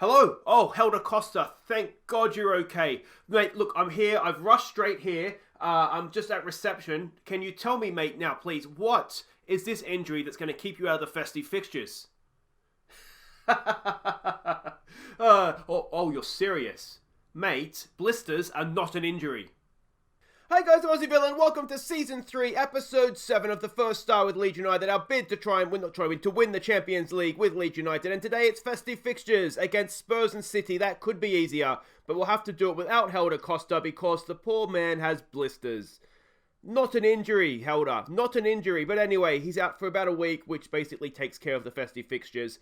Hello? Oh, Helder Costa. Thank God you're okay. Mate, look, I'm here. I've rushed straight here. I'm just at reception. Can you tell me, mate, now, please, what is this injury that's going to keep you out of the festive fixtures? You're serious. Mate, blisters are not an injury. Hi guys, I'm Aussie Villain. Welcome to Season 3, Episode 7 of the First Star with Leeds United. Our bid to to win the Champions League with Leeds United. And today it's festive fixtures against Spurs and City. That could be easier, but we'll have to do it without Helder Costa because the poor man has blisters. Not an injury, Helder. Not an injury. But anyway, he's out for about a week, which basically takes care of the festive fixtures.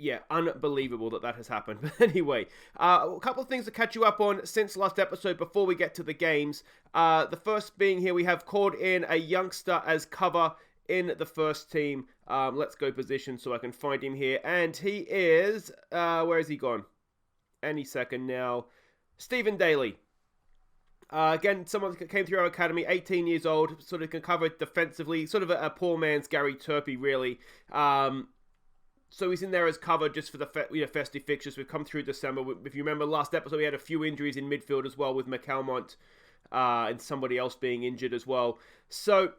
Yeah, unbelievable that has happened. But anyway, a couple of things to catch you up on since last episode before we get to the games. The first being here, we have called in a youngster as cover in the first team. Let's go position so I can find him here. And he is, where has he gone? Any second now. Stephen Daly. Again, someone that came through our academy, 18 years old, sort of can cover defensively, sort of a poor man's Gary Turpie, really. So he's in there as cover just for the festive fixtures. We've come through December. If you remember last episode, we had a few injuries in midfield as well with McAlmont and somebody else being injured as well. So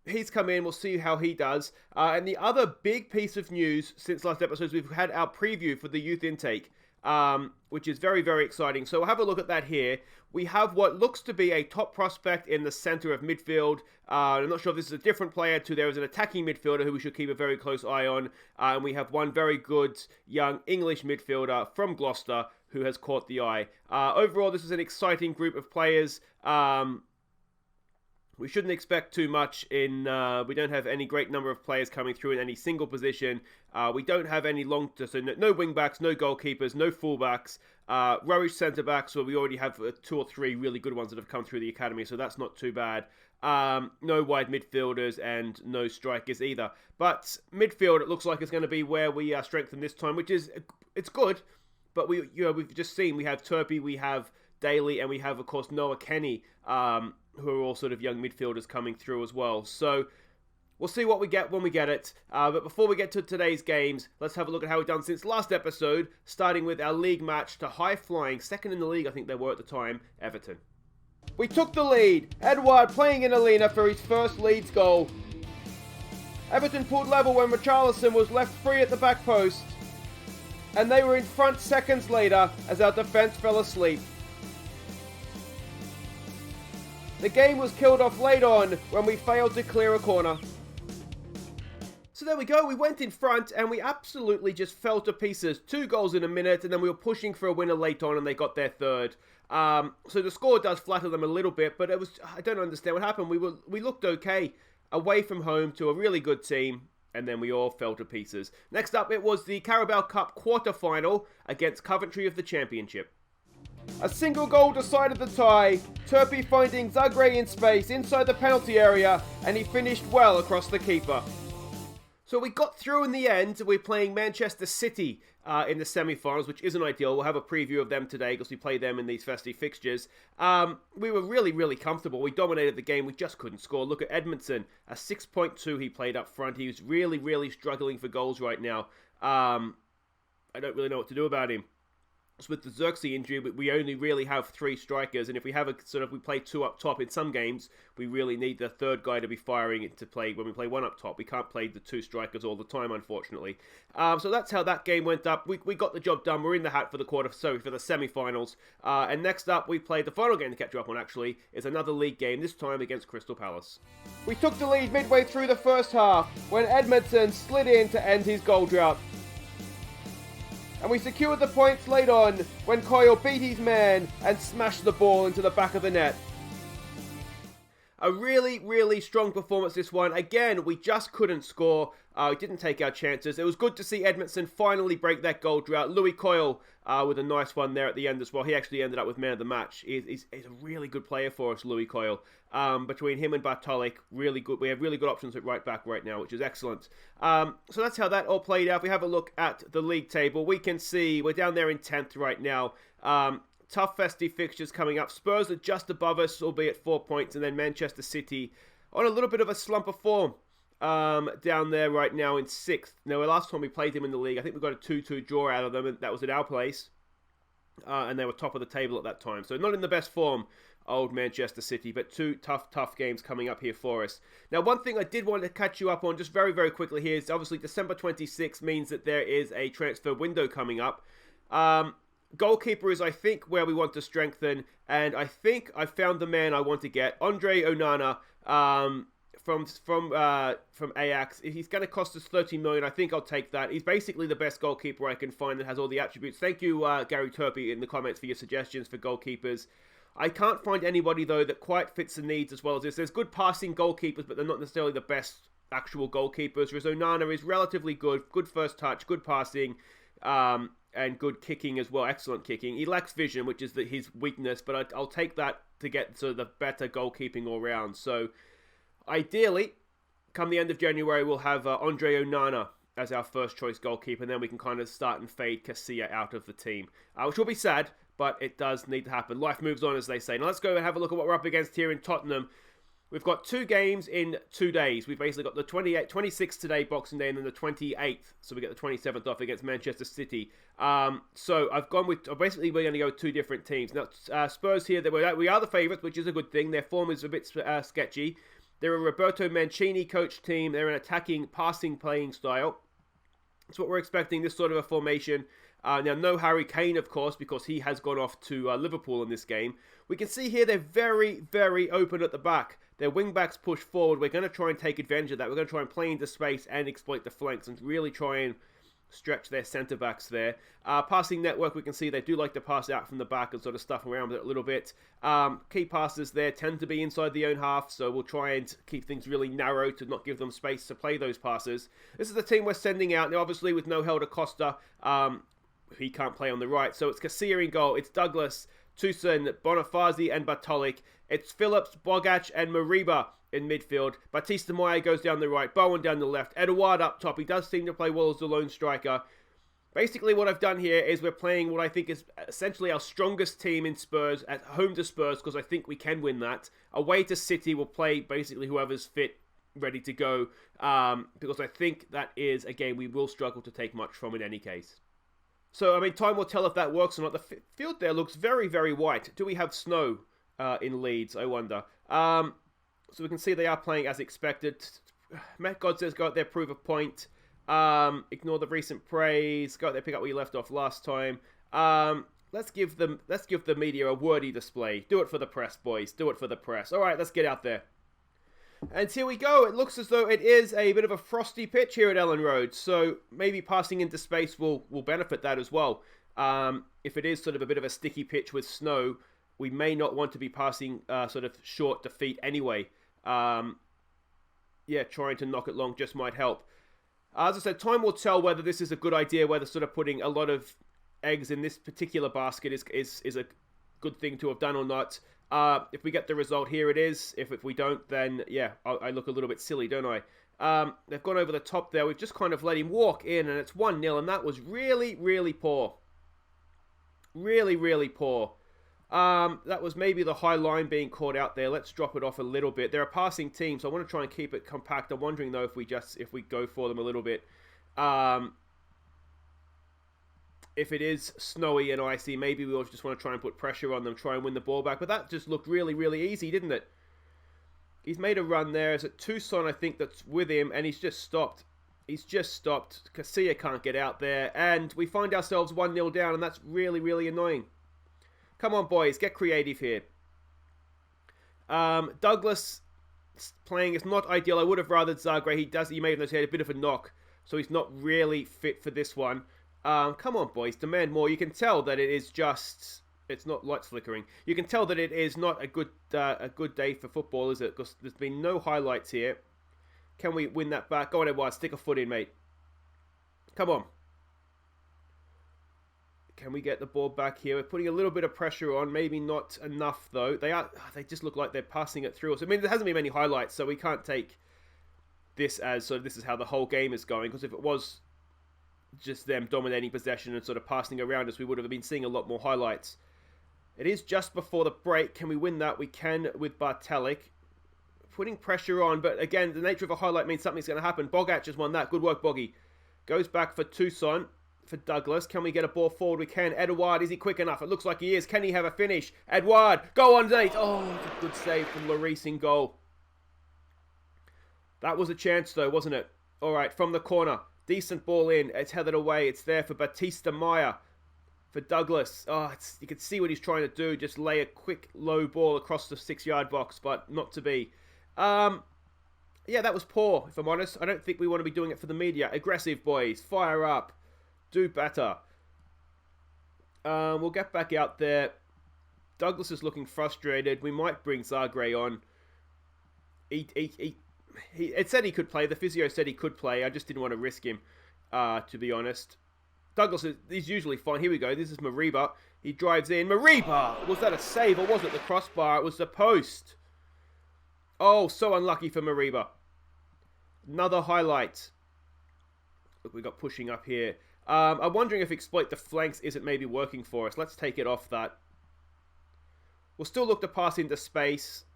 he's come in. We'll see how he does. And the other big piece of news since last episode is we've had our preview for the youth intake, which is very, very exciting. So we'll have a look at that here. We have what looks to be a top prospect in the centre of midfield. I'm not sure if this is a different player to there is an attacking midfielder who we should keep a very close eye on. And we have one very good young English midfielder from Gloucester who has caught the eye. Overall, this is an exciting group of players. We shouldn't expect too much in, we don't have any great number of players coming through in any single position. We don't have any so no wing backs, no goalkeepers, no fullbacks, rubbish centre backs, so we already have 2 or 3 really good ones that have come through the academy, so that's not too bad. No wide midfielders and no strikers either. But midfield, it looks like it's going to be where we strengthen this time, which is, it's good, but we've just seen, we have Turpie, we have Daly, and we have, of course, Noah Kenny, who are all sort of young midfielders coming through as well. So we'll see what we get when we get it. But before we get to today's games, let's have a look at how we've done since last episode, starting with our league match to high-flying, second in the league, I think they were at the time, Everton. We took the lead. Edouard playing in Alina for his first Leeds goal. Everton pulled level when Richarlison was left free at the back post. And they were in front seconds later as our defence fell asleep. The game was killed off late on when we failed to clear a corner. So there we go, we went in front and we absolutely just fell to pieces. 2 goals in a minute and then we were pushing for a winner late on and they got their third. So the score does flatter them a little bit, but I don't understand what happened. We looked okay away from home to a really good team and then we all fell to pieces. Next up, it was the Carabao Cup quarter-final against Coventry of the Championship. A single goal decided the tie, Turpie finding Zagre in space inside the penalty area, and he finished well across the keeper. So we got through in the end. We're playing Manchester City in the semi-finals, which isn't ideal. We'll have a preview of them today because we play them in these festive fixtures. We were really, really comfortable. We dominated the game. We just couldn't score. Look at Edmondson, a 6.2 he played up front. He was really, really struggling for goals right now. I don't really know what to do about him. With the Xerxes injury, we only really have 3 strikers, and if we have we play 2 up top in some games, we really need the third guy to be firing it to play when we play 1 up top. We can't play the 2 strikers all the time, unfortunately. So that's how that game went up. We got the job done. We're in the hat for the semi-finals. And next up, we played the final game to catch you up on, actually, is another league game, this time against Crystal Palace. We took the lead midway through the first half when Edmondson slid in to end his goal drought. And we secured the points late on when Coyle beat his man and smashed the ball into the back of the net. A really, really strong performance this one. Again, we just couldn't score. We didn't take our chances. It was good to see Edmondson finally break that goal drought. Louis Coyle with a nice one there at the end as well. He actually ended up with man of the match. He's a really good player for us, Louis Coyle. Between him and Bartolik, really good. We have really good options at right back right now, which is excellent. So that's how that all played out. If we have a look at the league table, we can see we're down there in 10th right now. Tough festive fixtures coming up. Spurs are just above us, albeit 4 points, and then Manchester City on a little bit of a slump of form. down there right now in 6th. Now, the last time we played them in the league, I think we got a 2-2 draw out of them, and that was at our place. And they were top of the table at that time. So not in the best form, old Manchester City, but 2 tough games coming up here for us. Now, one thing I did want to catch you up on just very, very quickly here is obviously December 26th means that there is a transfer window coming up. Goalkeeper is, I think, where we want to strengthen, and I think I found the man I want to get, Andre Onana, from Ajax. He's going to cost us 30 million. I think I'll take that. He's basically the best goalkeeper I can find that has all the attributes. Thank you, Gary Turpie, in the comments for your suggestions for goalkeepers. I can't find anybody, though, that quite fits the needs as well as this. There's good passing goalkeepers, but they're not necessarily the best actual goalkeepers. Whereas Onana is relatively good first touch, good passing, and good kicking as well. Excellent kicking. He lacks vision, which is his weakness, but I'll take that to get sort of the better goalkeeping all round. So, ideally, come the end of January, we'll have Andre Onana as our first choice goalkeeper, and then we can kind of start and fade Casilla out of the team, which will be sad, but it does need to happen. Life moves on, as they say. Now let's go and have a look at what we're up against here in Tottenham. We've got 2 games in 2 days. We've basically got the 26th today, Boxing Day, and then the 28th. So we get the 27th off against Manchester City. So I've gone with, basically we're going to go 2 different teams. Now Spurs here, we are the favourites, which is a good thing. Their form is a bit sketchy. They're a Roberto Mancini coach team. They're an attacking, passing, playing style. That's what we're expecting, this sort of a formation. Now, no Harry Kane, of course, because he has gone off to Liverpool in this game. We can see here they're very, very open at the back. Their wing-backs push forward. We're going to try and take advantage of that. We're going to try and play into space and exploit the flanks and really try and stretch their centre-backs there. Passing network, we can see they do like to pass out from the back and sort of stuff around with it a little bit. Key passes there tend to be inside the own half, so we'll try and keep things really narrow to not give them space to play those passes. This is the team we're sending out. Now, obviously, with no Helder Costa, he can't play on the right. So it's Casilla in goal. It's Douglas, Toussaint, Bonifazi, and Bartolic. It's Phillips, Bogac, and Mariba in midfield. Batista Moya goes down the right. Bowen down the left. Eduard up top. He does seem to play well as the lone striker. Basically, what I've done here is we're playing what I think is essentially our strongest team in Spurs, at home to Spurs, because I think we can win that. Away to City, we'll play basically whoever's fit, ready to go, because I think that is a game we will struggle to take much from in any case. So, I mean, time will tell if that works or not. The field there looks very, very white. Do we have snow in Leeds? I wonder. So we can see they are playing as expected. Matt God says go out there, prove a point. Ignore the recent praise. Go out there, pick up where you left off last time. Let's give the media a wordy display. Do it for the press, boys. Do it for the press. All right, let's get out there. And here we go. It looks as though it is a bit of a frosty pitch here at Ellen Road. So maybe passing into space will benefit that as well. If it is sort of a bit of a sticky pitch with snow, we may not want to be passing sort of short to feet anyway. Trying to knock it long just might help. As I said, time will tell whether this is a good idea, whether sort of putting a lot of eggs in this particular basket is a good thing to have done or not. If we get the result, here it is. If we don't, then, I look a little bit silly, don't I? They've gone over the top there. We've just kind of let him walk in, and it's 1-0, and that was really, really poor. Really, really poor. That was maybe the high line being caught out there. Let's drop it off a little bit. They're a passing team, so I want to try and keep it compact. I'm wondering, though, if we go for them a little bit. If it is snowy and icy, maybe we'll just want to try and put pressure on them, try and win the ball back. But that just looked really, really easy, didn't it? He's made a run there. Is it Toussaint, I think, that's with him, and he's just stopped. Casilla can't get out there, and we find ourselves 1-0 down, and that's really, really annoying. Come on, boys, get creative here. Douglas playing is not ideal. I would have rathered Zagreb. He may have had a bit of a knock, so he's not really fit for this one. Come on, boys, demand more. You can tell that it is just... It's not lights flickering. You can tell that it is not a good day for football, is it? Because there's been no highlights here. Can we win that back? Go on, Edward. Stick a foot in, mate. Come on. Can we get the ball back here? We're putting a little bit of pressure on. Maybe not enough, though. They just look like they're passing it through us. I mean, there hasn't been many highlights, so we can't take this as... So this is how the whole game is going. Because if it was just them dominating possession and sort of passing around us, we would have been seeing a lot more highlights. It is just before the break. Can we win that? We can with Bartolic. putting pressure on, but again, the nature of a highlight means something's going to happen. Bogac has won that. Good work, Boggy. Goes back for Toussaint, for Douglas. Can we get a ball forward? We can. Edouard, is he quick enough? It looks like he is. Can he have a finish? Edouard, go on, Nate. Oh, it's a good save from Lloris in goal. That was a chance, though, wasn't it? All right, from the corner. Decent ball in. It's headed away. It's there for Batista Maya. For Douglas. Oh, you can see what he's trying to do. Just lay a quick, low ball across the 6-yard box, but not to be. Yeah, that was poor, if I'm honest. I don't think we want to be doing it for the media. Aggressive, boys. Fire up. Do better. We'll get back out there. Douglas is looking frustrated. We might bring Zagre on. It said he could play. The physio said he could play. I just didn't want to risk him, to be honest. Douglas is usually fine. Here we go. This is Mariba. He drives in. Mariba! Was that a save or was it the crossbar? It was the post. Oh, so unlucky for Mariba. Another highlight. Look, we got pushing up here. I'm wondering if exploit the flanks isn't maybe working for us. Let's take it off that. We'll still look to pass into space,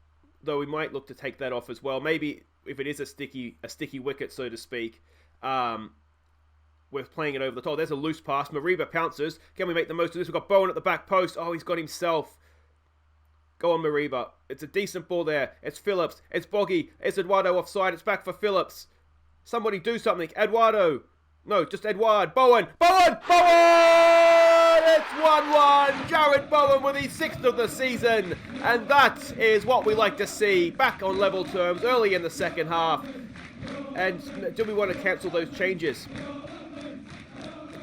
though we might look to take that off as well. Maybe if it is a sticky wicket, so to speak, we're playing it over the top. There's a loose pass. Mariba pounces. Can we make the most of this? We've got Bowen at the back post. Oh, he's got himself. Go on, Mariba. It's a decent ball there. It's Phillips. It's Boggy. It's Eduardo offside. It's back for Phillips. Somebody do something. Eduardo. No, just Edouard. Bowen! Bowen! Bowen! It's 1-1. Jared Bowen with his 6th of the season. And that is what we like to see. Back on level terms early in the second half. And do we want to cancel those changes?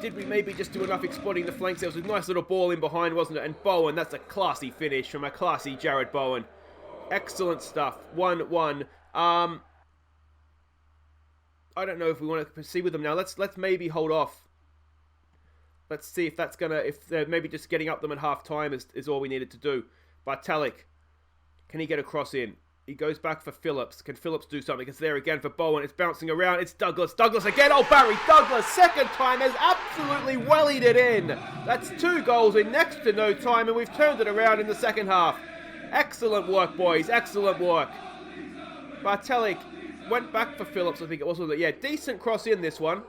Did we maybe just do enough exploiting the flanks? There was a nice little ball in behind, wasn't it? And Bowen, that's a classy finish from a classy Jared Bowen. Excellent stuff. 1-1. I don't know if we want to proceed with them now. Let's maybe hold off. Let's see if that's gonna, if they're maybe just getting up them at half time is all we needed to do. Bartalik, can he get a cross in? He goes back for Phillips. Can Phillips do something? It's there again for Bowen. It's bouncing around. It's Douglas. Douglas again. Oh, Barry Douglas, second time, has absolutely wellied it in. That's 2 goals in next to no time, and we've turned it around in the second half. Excellent work, boys. Excellent work. Bartalik went back for Phillips, I think it was. Yeah, decent cross in this one.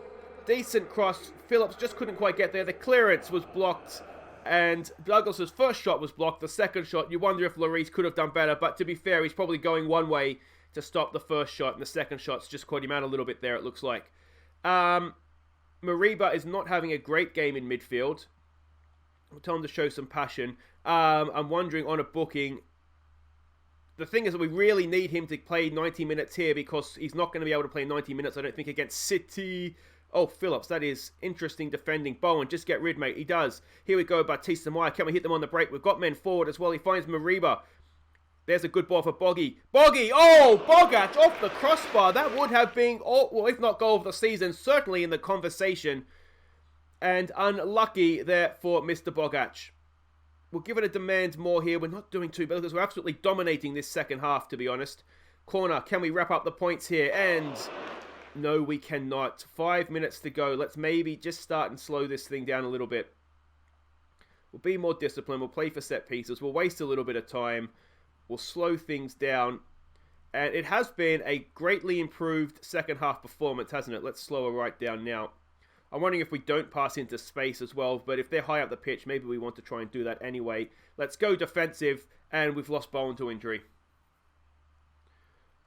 Decent cross. Phillips just couldn't quite get there. The clearance was blocked. And Douglas's first shot was blocked. The second shot, you wonder if Lloris could have done better. But to be fair, he's probably going one way to stop the first shot. And the second shot's just caught him out a little bit there, it looks like. Mariba is not having a great game in midfield. We'll tell him to show some passion. I'm wondering on a booking. The thing is that we really need him to play 90 minutes here because he's not going to be able to play 90 minutes, I don't think, against City. Oh, Phillips, that is interesting defending. Bowen, just get rid, mate. He does. Here we go, Batista Maya. Can we hit them on the break? We've got men forward as well. He finds Mariba. There's a good ball for Boggy. Boggy! Oh, Bogac off the crossbar. That would have been, well, if not goal of the season, certainly in the conversation. And unlucky there for Mr. Bogac. We'll give it a demand more here. We're not doing too bad because we're absolutely dominating this second half, to be honest. Corner, can we wrap up the points here? And no, we cannot. 5 minutes to go. Let's maybe just start and slow this thing down a little bit. We'll be more disciplined. We'll play for set pieces. We'll waste a little bit of time. We'll slow things down. And it has been a greatly improved second half performance, hasn't it? Let's slow it right down now. I'm wondering if we don't pass into space as well, but if they're high up the pitch, maybe we want to try and do that anyway. Let's go defensive, and we've lost Bowen to injury.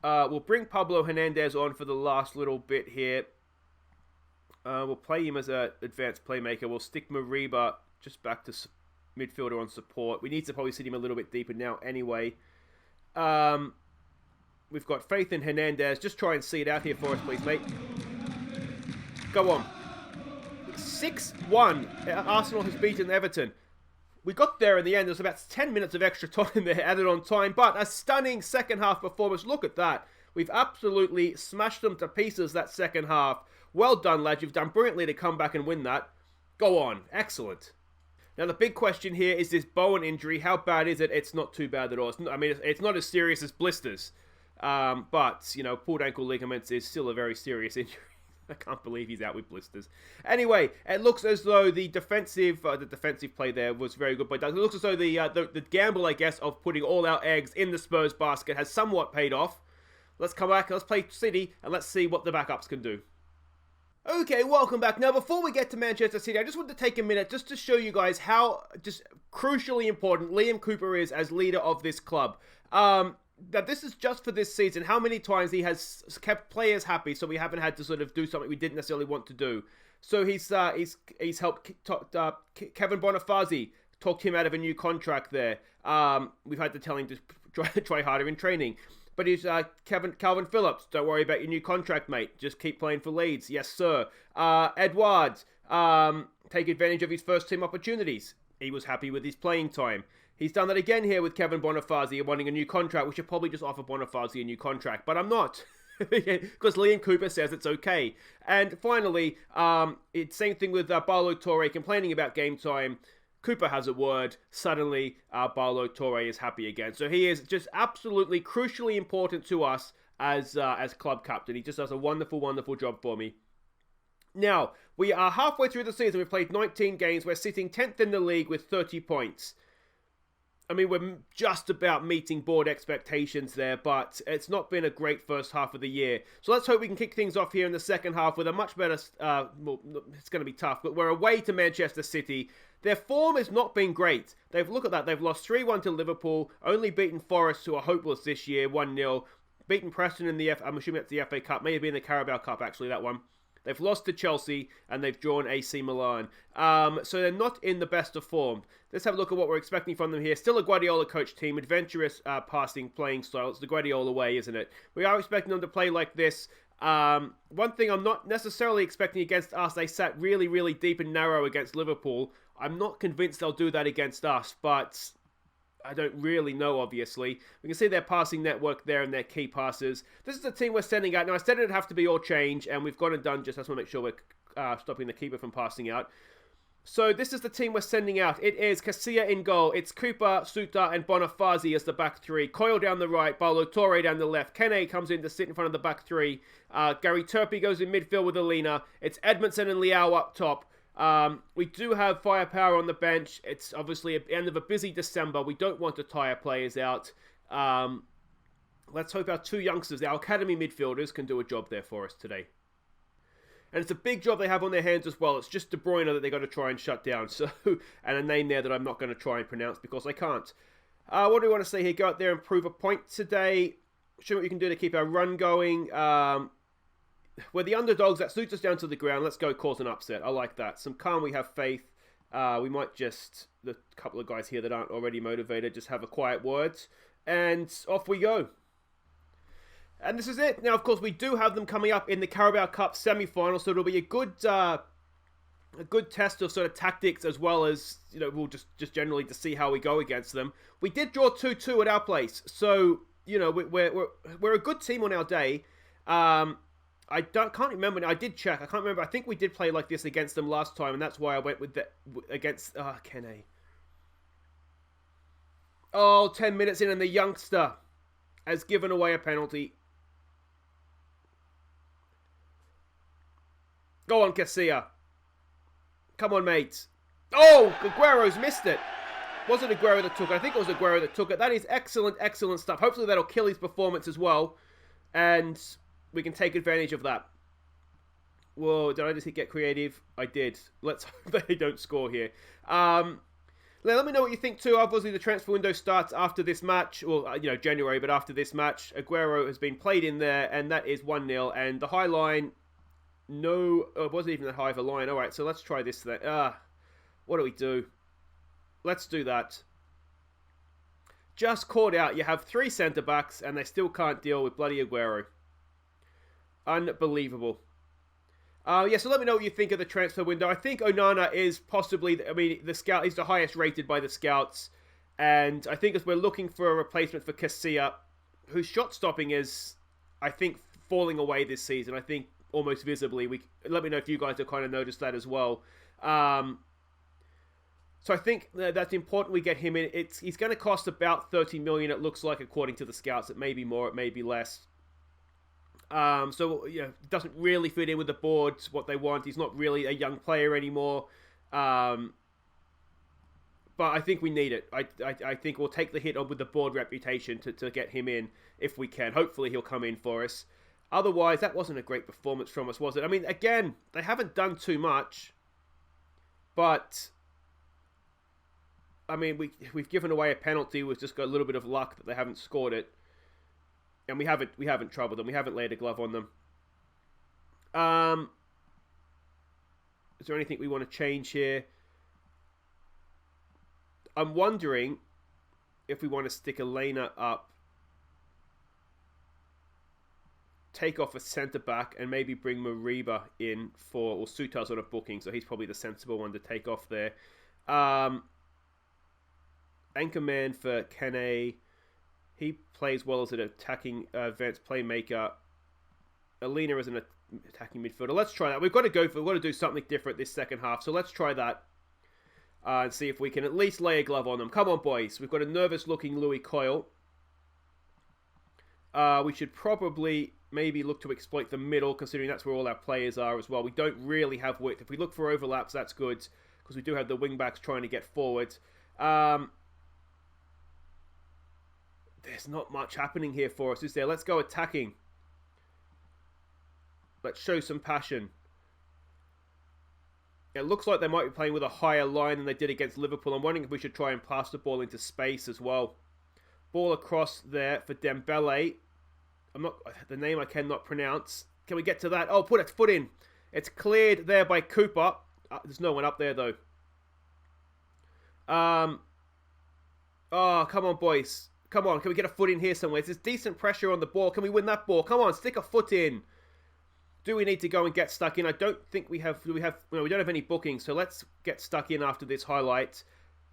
We'll bring Pablo Hernandez on for the last little bit here. We'll play him as an advanced playmaker. We'll stick Mariba just back to midfielder on support. We need to probably sit him a little bit deeper now anyway. We've got faith in Hernandez. Just try and see it out here for us, please, mate. Go on. 6-1. Arsenal has beaten Everton. We got there in the end. There's about 10 minutes of extra time there added on time, but a stunning second half performance. Look at that. We've absolutely smashed them to pieces that second half. Well done, lads. You've done brilliantly to come back and win that. Go on. Excellent. Now, the big question here is this Bowen injury. How bad is it? It's not too bad at all. It's not as serious as blisters. But, you know, pulled ankle ligaments is still a very serious injury. I can't believe he's out with blisters. Anyway, it looks as though the defensive play there was very good by Doug. It looks as though the gamble, I guess, of putting all our eggs in the Spurs basket has somewhat paid off. Let's come back, let's play City, and let's see what the backups can do. Okay, welcome back. Now, before we get to Manchester City, I just want to take a minute just to show you guys how just crucially important Liam Cooper is as leader of this club. That this is just for this season, how many times he has kept players happy, so we haven't had to sort of do something we didn't necessarily want to do. So he's helped Kevin Bonifazi, talked him out of a new contract there. We've had to tell him to try harder in training. But he's Calvin Phillips. Don't worry about your new contract, mate. Just keep playing for Leeds. Yes, sir. Edouard. Take advantage of his first team opportunities. He was happy with his playing time. He's done that again here with Kevin Bonifazi wanting a new contract. We should probably just offer Bonifazi a new contract. But I'm not. Because Liam Cooper says it's okay. And finally, it's same thing with Paulo Torre complaining about game time. Cooper has a word. Suddenly, Paulo Torre is happy again. So he is just absolutely crucially important to us as club captain. He just does a wonderful, wonderful job for me. Now, we are halfway through the season. We've played 19 games. We're sitting 10th in the league with 30 points. I mean, we're just about meeting board expectations there, but it's not been a great first half of the year. So let's hope we can kick things off here in the second half with a much better... well, it's going to be tough, but we're away to Manchester City. Their form has not been great. Look at that. They've lost 3-1 to Liverpool, only beaten Forest, who are hopeless this year, 1-0. Beaten Preston in the I'm assuming it's the FA Cup. May have been the Carabao Cup, actually, that one. They've lost to Chelsea, and they've drawn AC Milan. So they're not in the best of form. Let's have a look at what we're expecting from them here. Still a Guardiola coach team, adventurous passing, playing style. It's the Guardiola way, isn't it? We are expecting them to play like this. One thing I'm not necessarily expecting against us, they sat really, really deep and narrow against Liverpool. I'm not convinced they'll do that against us, but I don't really know, obviously. We can see their passing network there and their key passes. This is the team we're sending out. Now, I said it'd have to be all change, and we've gone and done just. I just want to make sure we're stopping the keeper from passing out. So this is the team we're sending out. It is Casilla in goal. It's Cooper, Suter, and Bonifazi as the back three. Coyle down the right. Paulo Torre down the left. Kene comes in to sit in front of the back three. Gary Turpie goes in midfield with Alina. It's Edmondson and Liao up top. We do have firepower on the bench. It's obviously at the end of a busy December. We don't want to tire players out. Let's hope our two youngsters, our academy midfielders, can do a job there for us today. And it's a big job they have on their hands as well. It's just De Bruyne that they got to try and shut down. So, and a name there that I'm not going to try and pronounce because I can't. What do we want to say here? Go out there and prove a point today. Show what you can do to keep our run going. We're the underdogs. That suits us down to the ground. Let's go cause an upset. I like that. Some calm. We have faith. We might just, the couple of guys here that aren't already motivated, just have a quiet word. And off we go. And this is it. Now, of course, we do have them coming up in the Carabao Cup semi-final, so it'll be a good test of sort of tactics as well as, you know, we'll just generally to see how we go against them. We did draw 2-2 at our place, so, you know, we're a good team on our day. Can't remember. I did check. I can't remember. I think we did play like this against them last time, and that's why I went with against Kene. 10 minutes in, and the youngster has given away a penalty. Go on, Casilla. Come on, mate. Oh, Aguero's missed it. Was it Aguero that took it? I think it was Aguero that took it. That is excellent, excellent stuff. Hopefully that'll kill his performance as well. And we can take advantage of that. Whoa, did I just get creative? I did. Let's hope they don't score here. Let me know what you think too. Obviously, the transfer window starts after this match. Well, January, but after this match. Aguero has been played in there, and that is 1-0. And the high line... No, it wasn't even that high of a line. Alright, so let's try this then. What do we do? Let's do that. Just caught out. You have 3 centre-backs, and they still can't deal with bloody Aguero. Unbelievable. So let me know what you think of the transfer window. I think Onana is possibly, the scout, he's the highest rated by the scouts. And I think as we're looking for a replacement for Casilla, whose shot stopping is, I think, falling away this season. I think almost visibly. Let me know if you guys have kind of noticed that as well. So I think that's important we get him in. He's going to cost about 30 million, it looks like, according to the scouts. It may be more, it may be less. It doesn't really fit in with the board, what they want. He's not really a young player anymore. But But I think we need it. I think we'll take the hit on with the board reputation to get him in if we can. Hopefully he'll come in for us. Otherwise, that wasn't a great performance from us, was it? I mean, again, they haven't done too much. But, I mean, we've given away a penalty. We've just got a little bit of luck that they haven't scored it. And we haven't troubled them. We haven't laid a glove on them. Is there anything we want to change here? I'm wondering if we want to stick Elena up, take off a centre-back, and maybe bring Mariba in for... Well, Suta's on a booking, so he's probably the sensible one to take off there. Anchorman for Kane. He plays well as an attacking advanced playmaker. Elena as an attacking midfielder. Let's try that. We've got to do something different this second half, so let's try that. And see if we can at least lay a glove on them. Come on, boys. We've got a nervous-looking Louis Coyle. We should probably maybe look to exploit the middle, considering that's where all our players are as well. We don't really have width. If we look for overlaps, that's good, because we do have the wing-backs trying to get forward. There's not much happening here for us, is there? Let's go attacking. Let's show some passion. It looks like they might be playing with a higher line than they did against Liverpool. I'm wondering if we should try and pass the ball into space as well. Ball across there for Dembele. The name I cannot pronounce. Can we get to that? Oh, put its foot in. It's cleared there by Cooper. There's no one up there though. Oh, come on, boys. Come on, can we get a foot in here somewhere? There's decent pressure on the ball. Can we win that ball? Come on, stick a foot in. Do we need to go and get stuck in? I don't think we have. We don't have any bookings, so let's get stuck in after this highlight.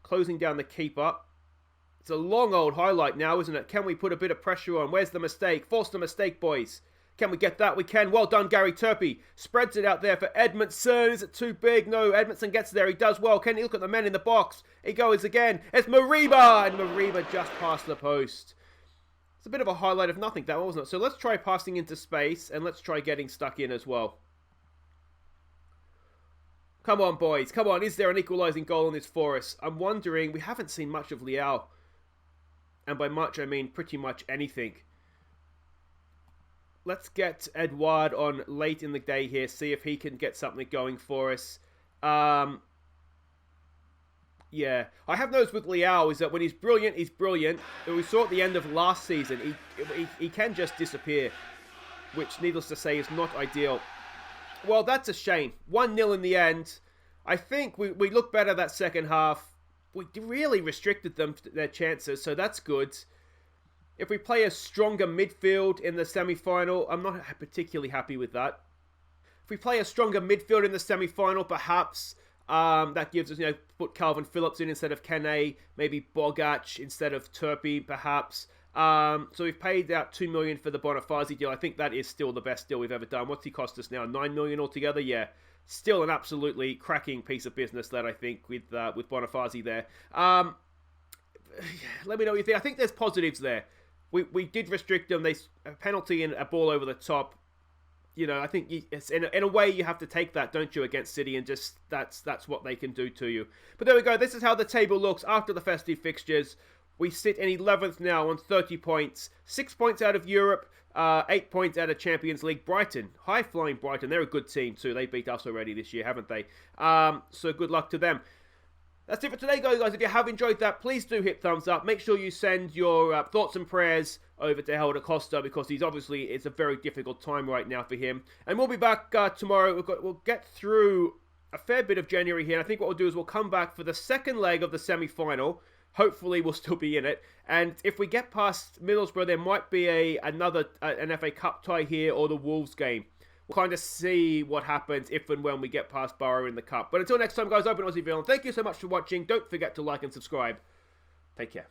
Closing down the keeper. It's a long old highlight now, isn't it? Can we put a bit of pressure on? Where's the mistake? Force the mistake, boys. Can we get that? We can. Well done, Gary Turpie. Spreads it out there for Edmondson. Is it too big? No, Edmondson gets there. He does well. Can you look at the men in the box? He goes again. It's Mariba! And Mariba just past the post. It's a bit of a highlight of nothing, that wasn't it? So let's try passing into space, and let's try getting stuck in as well. Come on, boys. Come on. Is there an equalising goal in this for us? I'm wondering. We haven't seen much of Leao. And by much, I mean pretty much anything. Let's get Edouard on late in the day here. See if he can get something going for us. Yeah. I have noticed with Leao is that when he's brilliant, he's brilliant. We saw at the end of last season, he can just disappear. Which, needless to say, is not ideal. Well, that's a shame. 1-0 in the end. I think we looked better that second half. We really restricted them their chances, so that's good. If we play a stronger midfield in the semi-final, I'm not particularly happy with that. If we play a stronger midfield in the semi-final, perhaps that gives us, put Calvin Phillips in instead of Kane, maybe Bogac instead of Turpie, perhaps. So we've paid out $2 million for the Bonifazi deal. I think that is still the best deal we've ever done. What's he cost us now? $9 million altogether? Yeah. Still an absolutely cracking piece of business that I think with Bonifazi there. Let me know what you think. I think there's positives there. We did restrict them. A penalty and a ball over the top. I think it's in a way you have to take that, don't you, against City, and just that's what they can do to you. But there we go. This is how the table looks after the festive fixtures. We sit in 11th now on 30 points. 6 points out of Europe, 8 points out of Champions League. Brighton, high-flying Brighton. They're a good team too. They beat us already this year, haven't they? So good luck to them. That's it for today, guys. If you have enjoyed that, please do hit thumbs up. Make sure you send your thoughts and prayers over to Helder Costa, because it's a very difficult time right now for him. And we'll be back tomorrow. We'll get through a fair bit of January here. And I think what we'll do is we'll come back for the second leg of the semi-final. Hopefully we'll still be in it. And if we get past Middlesbrough, there might be another FA Cup tie here, or the Wolves game. We'll kind of see what happens if and when we get past Borough in the Cup. But until next time, guys, I've been Aussie Villain. Thank you so much for watching. Don't forget to like and subscribe. Take care.